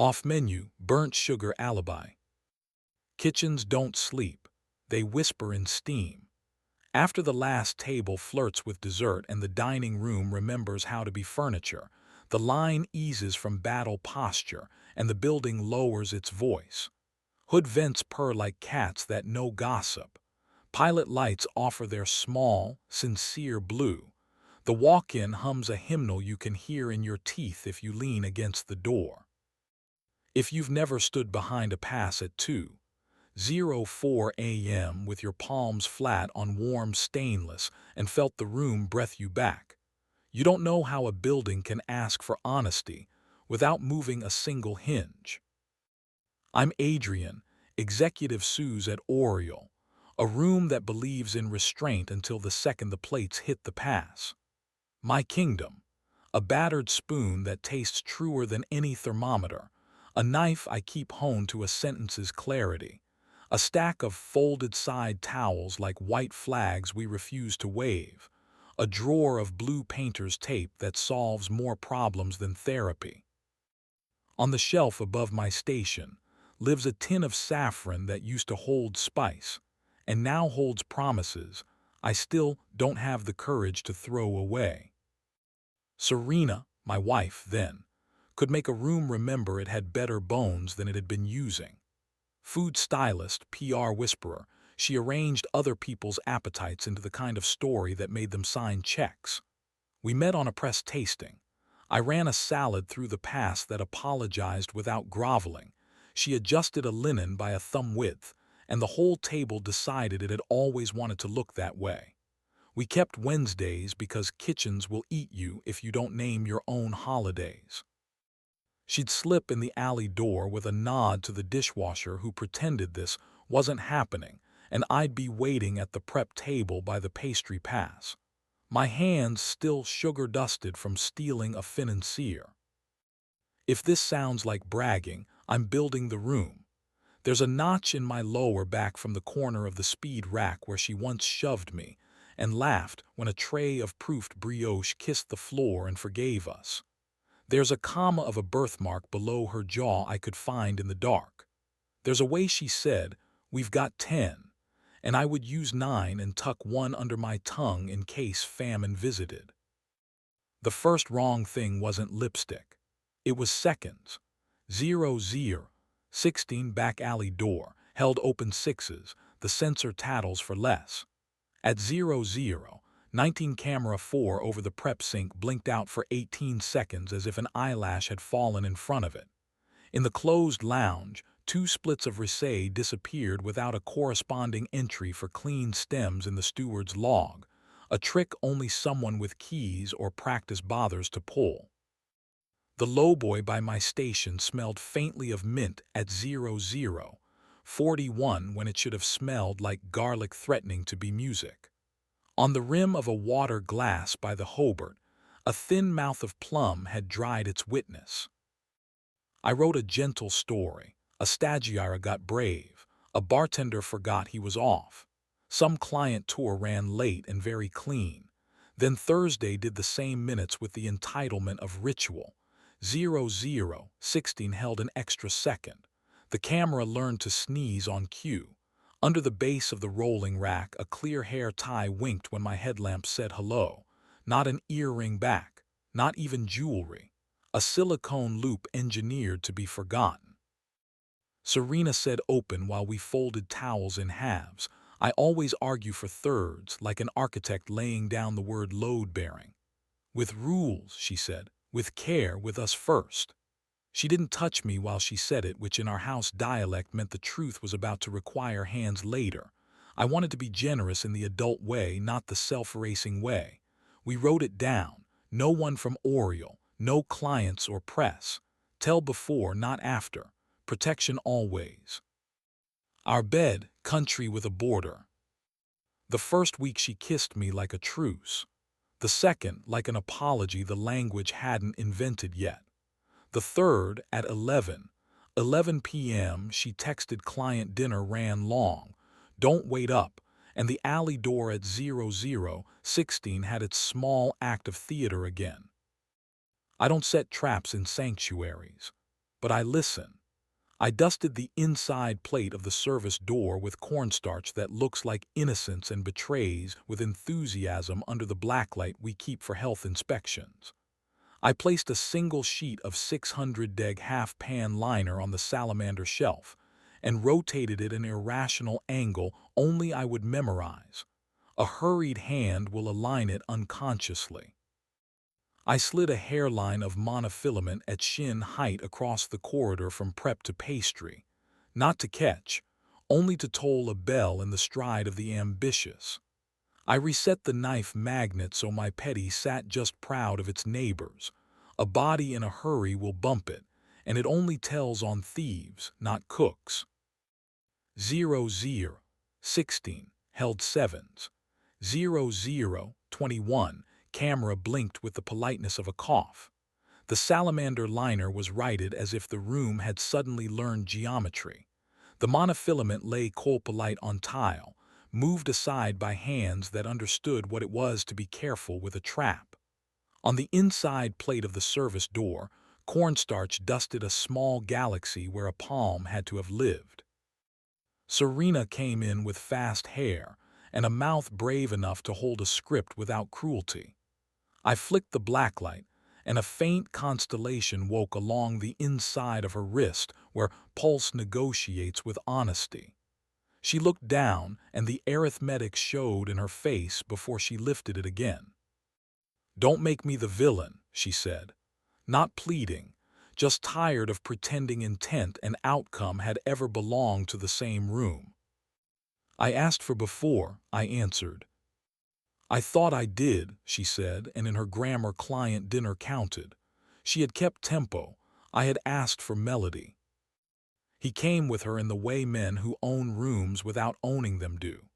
Off menu, burnt sugar alibi. Kitchens don't sleep. They whisper in steam. After the last table flirts with dessert and the dining room remembers how to be furniture, the line eases from battle posture and the building lowers its voice. Hood vents purr like cats that know gossip. Pilot lights offer their small, sincere blue. The walk-in hums a hymnal you can hear in your teeth if you lean against the door. If you've never stood behind a pass at 2:04 a.m. with your palms flat on warm stainless and felt the room breath you back, you don't know how a building can ask for honesty without moving a single hinge. I'm Adrian, Executive Suze at Oriole, a room that believes in restraint until the second the plates hit the pass. My kingdom, a battered spoon that tastes truer than any thermometer, a knife I keep honed to a sentence's clarity, a stack of folded side towels like white flags we refuse to wave, a drawer of blue painter's tape that solves more problems than therapy. On the shelf above my station lives a tin of saffron that used to hold spice, and now holds promises I still don't have the courage to throw away. Serena, my wife then, could make a room remember it had better bones than it had been using. Food stylist, PR whisperer, she arranged other people's appetites into the kind of story that made them sign checks. We met on a press tasting. I ran a salad through the pass that apologized without groveling. She adjusted a linen by a thumb width, and the whole table decided it had always wanted to look that way. We kept Wednesdays because kitchens will eat you if you don't name your own holidays. She'd slip in the alley door with a nod to the dishwasher who pretended this wasn't happening, and I'd be waiting at the prep table by the pastry pass, my hands still sugar-dusted from stealing a financier. If this sounds like bragging, I'm building the room. There's a notch in my lower back from the corner of the speed rack where she once shoved me and laughed when a tray of proofed brioche kissed the floor and forgave us. There's a comma of a birthmark below her jaw I could find in the dark. There's a way she said, "We've got 10," and I would use 9 and tuck one under my tongue in case famine visited. The first wrong thing wasn't lipstick. It was seconds. 00:16 back alley door, held open sixes, the sensor tattles for less. At 00:19 camera 4 over the prep sink blinked out for 18 seconds as if an eyelash had fallen in front of it. In the closed lounge, 2 splits of Risset disappeared without a corresponding entry for clean stems in the steward's log, a trick only someone with keys or practice bothers to pull. The lowboy by my station smelled faintly of mint at 00:41 when it should have smelled like garlic threatening to be music. On the rim of a water glass by the Hobart, a thin mouth of plum had dried its witness. I wrote a gentle story. A stagiaire got brave. A bartender forgot he was off. Some client tour ran late and very clean. Then Thursday did the same minutes with the entitlement of ritual. 00:16 held an extra second. The camera learned to sneeze on cue. Under the base of the rolling rack, a clear hair tie winked when my headlamp said hello. Not an earring back, not even jewelry. A silicone loop engineered to be forgotten. Serena said open while we folded towels in halves. I always argue for thirds, like an architect laying down the word load-bearing. With rules, she said, with care, with us first. She didn't touch me while she said it, which in our house dialect meant the truth was about to require hands later. I wanted to be generous in the adult way, not the self-erasing way. We wrote it down. No one from Oriole, no clients or press. Tell before, not after. Protection always. Our bed, country with a border. The first week she kissed me like a truce. The second, like an apology the language hadn't invented yet. The third, at 11 p.m., she texted client dinner ran long, don't wait up, and the alley door at 00:16 had its small act of theater again. I don't set traps in sanctuaries. But I listen. I dusted the inside plate of the service door with cornstarch that looks like innocence and betrays with enthusiasm under the blacklight we keep for health inspections. I placed a single sheet of 600 deg half-pan liner on the salamander shelf and rotated it an irrational angle only I would memorize. A hurried hand will align it unconsciously. I slid a hairline of monofilament at shin height across the corridor from prep to pastry, not to catch, only to toll a bell in the stride of the ambitious. I reset the knife magnet so my petty sat just proud of its neighbors. A body in a hurry will bump it, and it only tells on thieves, not cooks. 00, 16, held sevens. 00, 21, camera blinked with the politeness of a cough. The salamander liner was righted as if the room had suddenly learned geometry. The monofilament lay coal-polite on tile, moved aside by hands that understood what it was to be careful with a trap. On the inside plate of the service door, cornstarch dusted a small galaxy where a palm had to have lived. Serena came in with fast hair and a mouth brave enough to hold a script without cruelty. I flicked the blacklight, and a faint constellation woke along the inside of her wrist where pulse negotiates with honesty. She looked down, and the arithmetic showed in her face before she lifted it again. "Don't make me the villain," she said. Not pleading, just tired of pretending intent and outcome had ever belonged to the same room. "I asked for before," I answered. "I thought I did," she said, and in her grammar client dinner counted. She had kept tempo. I had asked for melody. He came with her in the way men who own rooms without owning them do.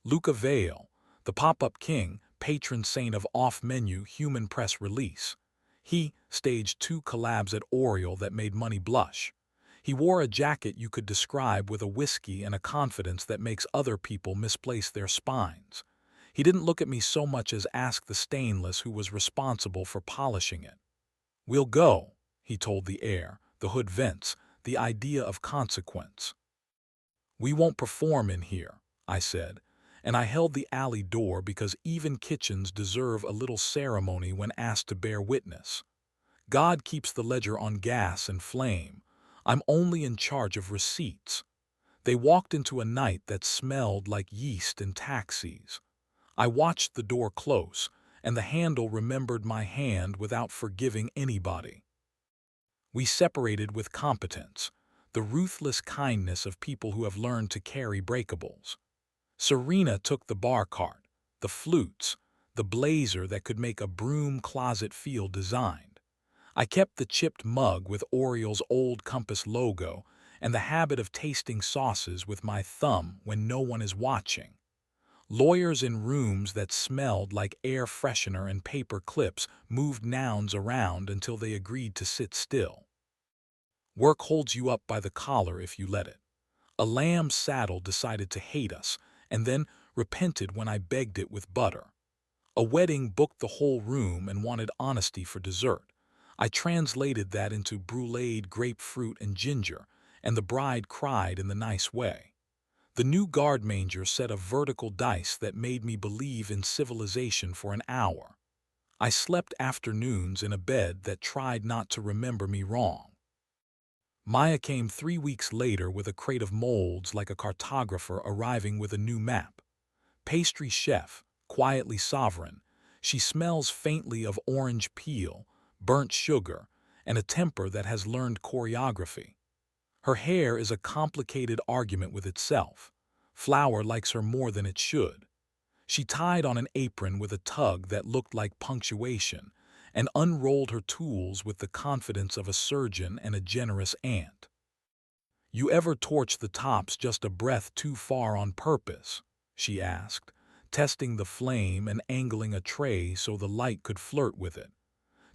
Luca Vale, the pop-up king, patron saint of off-menu human press release. He staged 2 collabs at Oriole that made money blush. He wore a jacket you could describe with a whiskey and a confidence that makes other people misplace their spines. He didn't look at me so much as ask the stainless who was responsible for polishing it. "We'll go," he told the air, the hood vents, the idea of consequence. "We won't perform in here," I said, and I held the alley door because even kitchens deserve a little ceremony when asked to bear witness. God keeps the ledger on gas and flame. I'm only in charge of receipts. They walked into a night that smelled like yeast and taxis. I watched the door close, and the handle remembered my hand without forgiving anybody. We separated with competence, the ruthless kindness of people who have learned to carry breakables. Serena took the bar cart, the flutes, the blazer that could make a broom closet feel designed. I kept the chipped mug with Oriole's old compass logo and the habit of tasting sauces with my thumb when no one is watching. Lawyers in rooms that smelled like air freshener and paper clips moved nouns around until they agreed to sit still. Work holds you up by the collar if you let it. A lamb's saddle decided to hate us, and then repented when I begged it with butter. A wedding booked the whole room and wanted honesty for dessert. I translated that into bruleed grapefruit and ginger, and the bride cried in the nice way. The new guard manger set a vertical dice that made me believe in civilization for an hour. I slept afternoons in a bed that tried not to remember me wrong. Maya came 3 weeks later with a crate of molds like a cartographer arriving with a new map. Pastry chef, quietly sovereign, she smells faintly of orange peel, burnt sugar, and a temper that has learned choreography. Her hair is a complicated argument with itself. Flour likes her more than it should. She tied on an apron with a tug that looked like punctuation and unrolled her tools with the confidence of a surgeon and a generous aunt. "You ever torch the tops just a breath too far on purpose?" she asked, testing the flame and angling a tray so the light could flirt with it.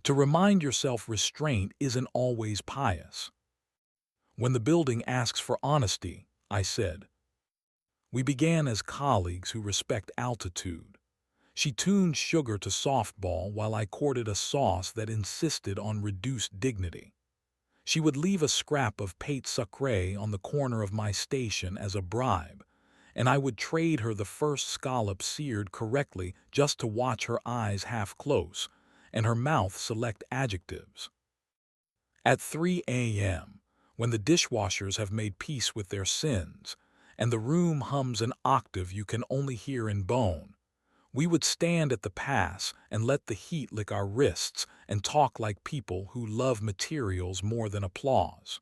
To remind yourself restraint isn't always pious. "When the building asks for honesty," I said. We began as colleagues who respect altitude. She tuned sugar to softball while I courted a sauce that insisted on reduced dignity. She would leave a scrap of pâte sucrée on the corner of my station as a bribe, and I would trade her the first scallop seared correctly just to watch her eyes half close and her mouth select adjectives. At 3 a.m., when the dishwashers have made peace with their sins, and the room hums an octave you can only hear in bone, we would stand at the pass and let the heat lick our wrists and talk like people who love materials more than applause.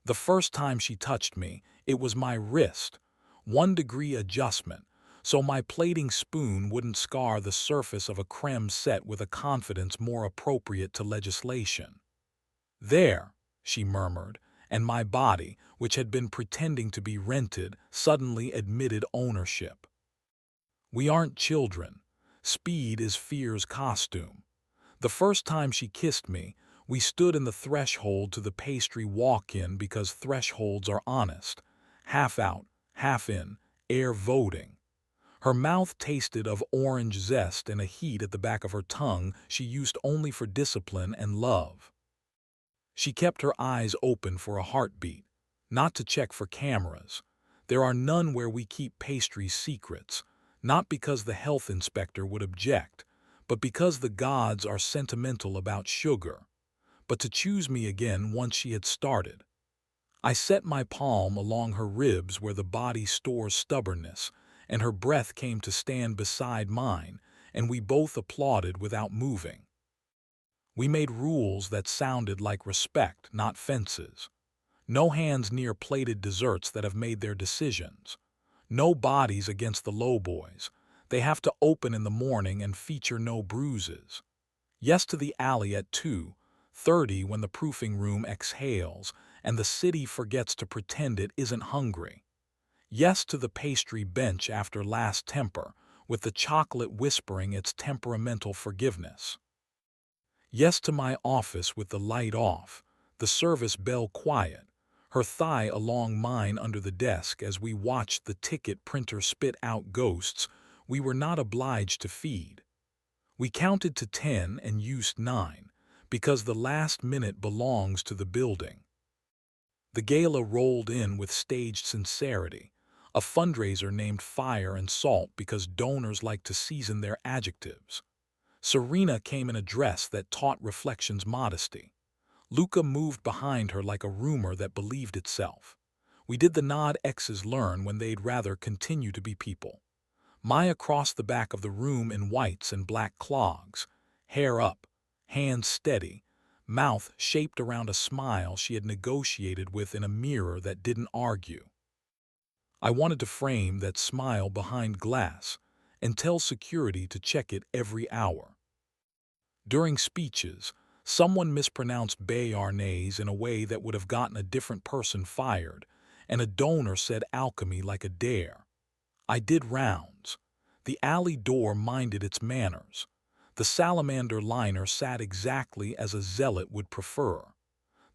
The first time she touched me, it was my wrist, 1 degree adjustment, so my plating spoon wouldn't scar the surface of a creme set with a confidence more appropriate to legislation. There, she murmured, and my body, which had been pretending to be rented, suddenly admitted ownership. We aren't children. Speed is fear's costume. The first time she kissed me, we stood in the threshold to the pastry walk-in because thresholds are honest. Half out, half in, air voting. Her mouth tasted of orange zest and a heat at the back of her tongue she used only for discipline and love. She kept her eyes open for a heartbeat, not to check for cameras. There are none where we keep pastry secrets, not because the health inspector would object, but because the gods are sentimental about sugar. But to choose me again once she had started. I set my palm along her ribs where the body stores stubbornness, and her breath came to stand beside mine, and we both applauded without moving. We made rules that sounded like respect, not fences. No hands near plated desserts that have made their decisions. No bodies against the lowboys. They have to open in the morning and feature no bruises. Yes to the alley at 2:30 when the proofing room exhales and the city forgets to pretend it isn't hungry. Yes to the pastry bench after last temper, with the chocolate whispering its temperamental forgiveness. Yes to my office with the light off, the service bell quiet, her thigh along mine under the desk as we watched the ticket printer spit out ghosts we were not obliged to feed. We counted to 10 and used 9, because the last minute belongs to the building. The gala rolled in with staged sincerity, a fundraiser named Fire and Salt because donors like to season their adjectives. Serena came in a dress that taught Reflection's modesty. Luca moved behind her like a rumor that believed itself. We did the nod exes learn when they'd rather continue to be people. Maya crossed the back of the room in whites and black clogs, hair up, hands steady, mouth shaped around a smile she had negotiated with in a mirror that didn't argue. I wanted to frame that smile behind glass and tell security to check it every hour. During speeches, someone mispronounced béarnaise in a way that would have gotten a different person fired, and a donor said alchemy like a dare. I did rounds. The alley door minded its manners. The salamander liner sat exactly as a zealot would prefer.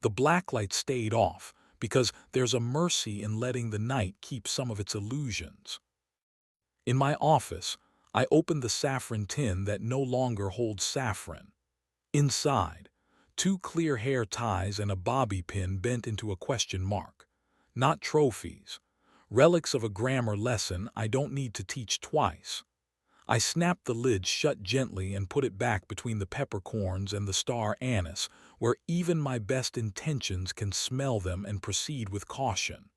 The blacklight stayed off because there's a mercy in letting the night keep some of its illusions. In my office, I opened the saffron tin that no longer holds saffron. Inside, 2 clear hair ties and a bobby pin bent into a question mark. Not trophies. Relics of a grammar lesson I don't need to teach twice. I snapped the lid shut gently and put it back between the peppercorns and the star anise, where even my best intentions can smell them and proceed with caution.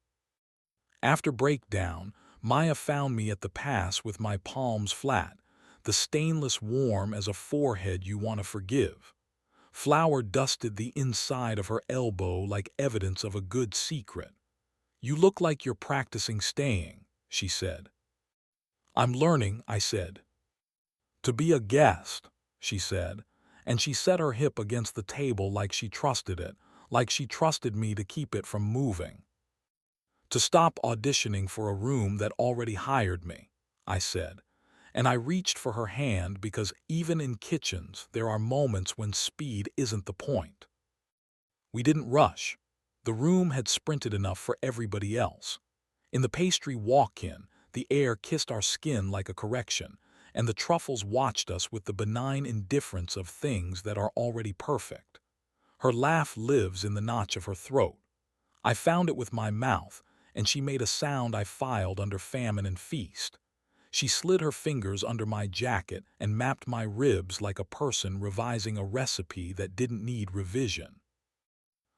After breakdown, Maya found me at the pass with my palms flat, the stainless warm as a forehead you want to forgive. Flour dusted the inside of her elbow like evidence of a good secret. "You look like you're practicing staying," she said. "I'm learning," I said. "To be a guest," she said, and she set her hip against the table like she trusted it, like she trusted me to keep it from moving. "To stop auditioning for a room that already hired me," I said, and I reached for her hand because even in kitchens there are moments when speed isn't the point. We didn't rush. The room had sprinted enough for everybody else. In the pastry walk-in, the air kissed our skin like a correction, and the truffles watched us with the benign indifference of things that are already perfect. Her laugh lives in the notch of her throat. I found it with my mouth, and she made a sound I filed under famine and feast. She slid her fingers under my jacket and mapped my ribs like a person revising a recipe that didn't need revision.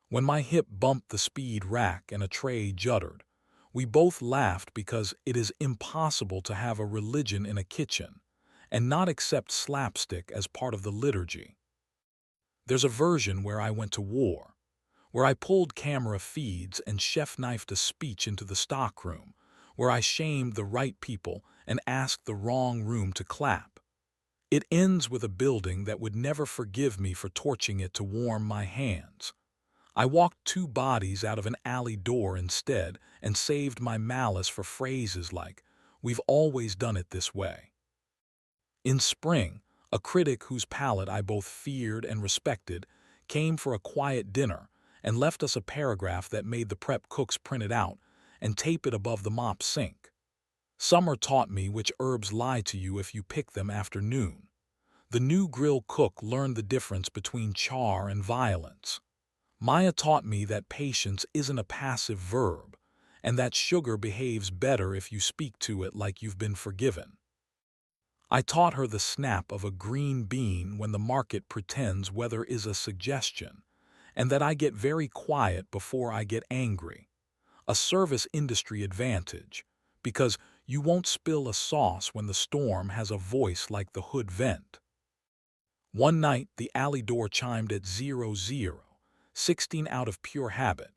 When my hip bumped the speed rack and a tray juddered, we both laughed because it is impossible to have a religion in a kitchen and not accept slapstick as part of the liturgy. There's a version where I went to war, where I pulled camera feeds and chef-knifed a speech into the stockroom, where I shamed the right people and asked the wrong room to clap. It ends with a building that would never forgive me for torching it to warm my hands. I walked two bodies out of an alley door instead and saved my malice for phrases like, "We've always done it this way." In spring, a critic whose palate I both feared and respected came for a quiet dinner and left us a paragraph that made the prep cooks print it out and tape it above the mop sink. Summer taught me which herbs lie to you if you pick them after noon. The new grill cook learned the difference between char and violence. Maya taught me that patience isn't a passive verb, and that sugar behaves better if you speak to it like you've been forgiven. I taught her the snap of a green bean when the market pretends weather is a suggestion, and that I get very quiet before I get angry. A service industry advantage, because you won't spill a sauce when the storm has a voice like the hood vent. One night, the alley door chimed at 00, 16 out of pure habit.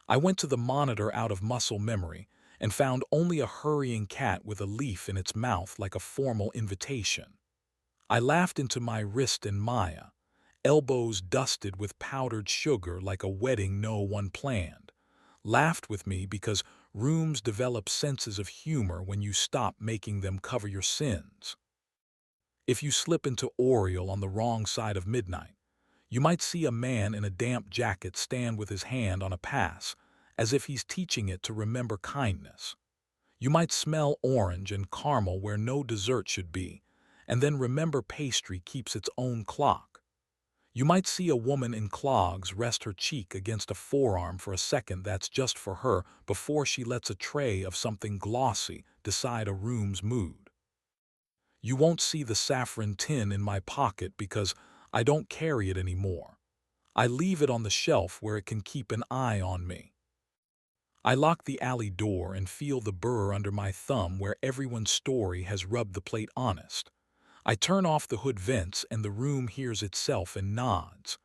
I went to the monitor out of muscle memory and found only a hurrying cat with a leaf in its mouth like a formal invitation. I laughed into my wrist and Maya, elbows dusted with powdered sugar like a wedding no one planned. Laughed with me because rooms develop senses of humor when you stop making them cover your sins. If you slip into Oriole on the wrong side of midnight, you might see a man in a damp jacket stand with his hand on a pass, as if he's teaching it to remember kindness. You might smell orange and caramel where no dessert should be, and then remember pastry keeps its own clock. You might see a woman in clogs rest her cheek against a forearm for a second that's just for her before she lets a tray of something glossy decide a room's mood. You won't see the saffron tin in my pocket because I don't carry it anymore. I leave it on the shelf where it can keep an eye on me. I lock the alley door and feel the burr under my thumb where everyone's story has rubbed the plate honest. I turn off the hood vents and the room hears itself and nods.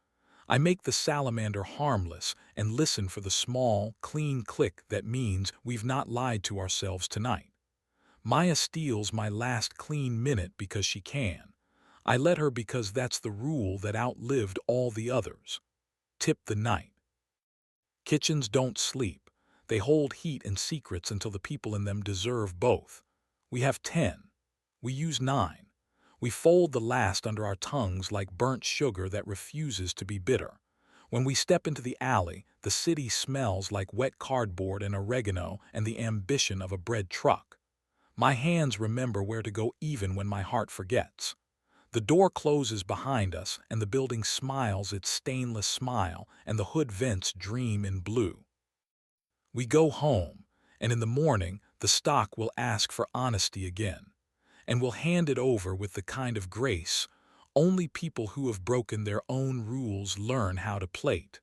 I make the salamander harmless and listen for the small, clean click that means we've not lied to ourselves tonight. Maya steals my last clean minute because she can. I let her because that's the rule that outlived all the others. Tip the night. Kitchens don't sleep. They hold heat and secrets until the people in them deserve both. We have 10. We use 9. We fold the last under our tongues like burnt sugar that refuses to be bitter. When we step into the alley, the city smells like wet cardboard and oregano and the ambition of a bread truck. My hands remember where to go even when my heart forgets. The door closes behind us and the building smiles its stainless smile and the hood vents dream in blue. We go home, and in the morning the stock will ask for honesty again, and we'll hand it over with the kind of grace only people who have broken their own rules learn how to plate.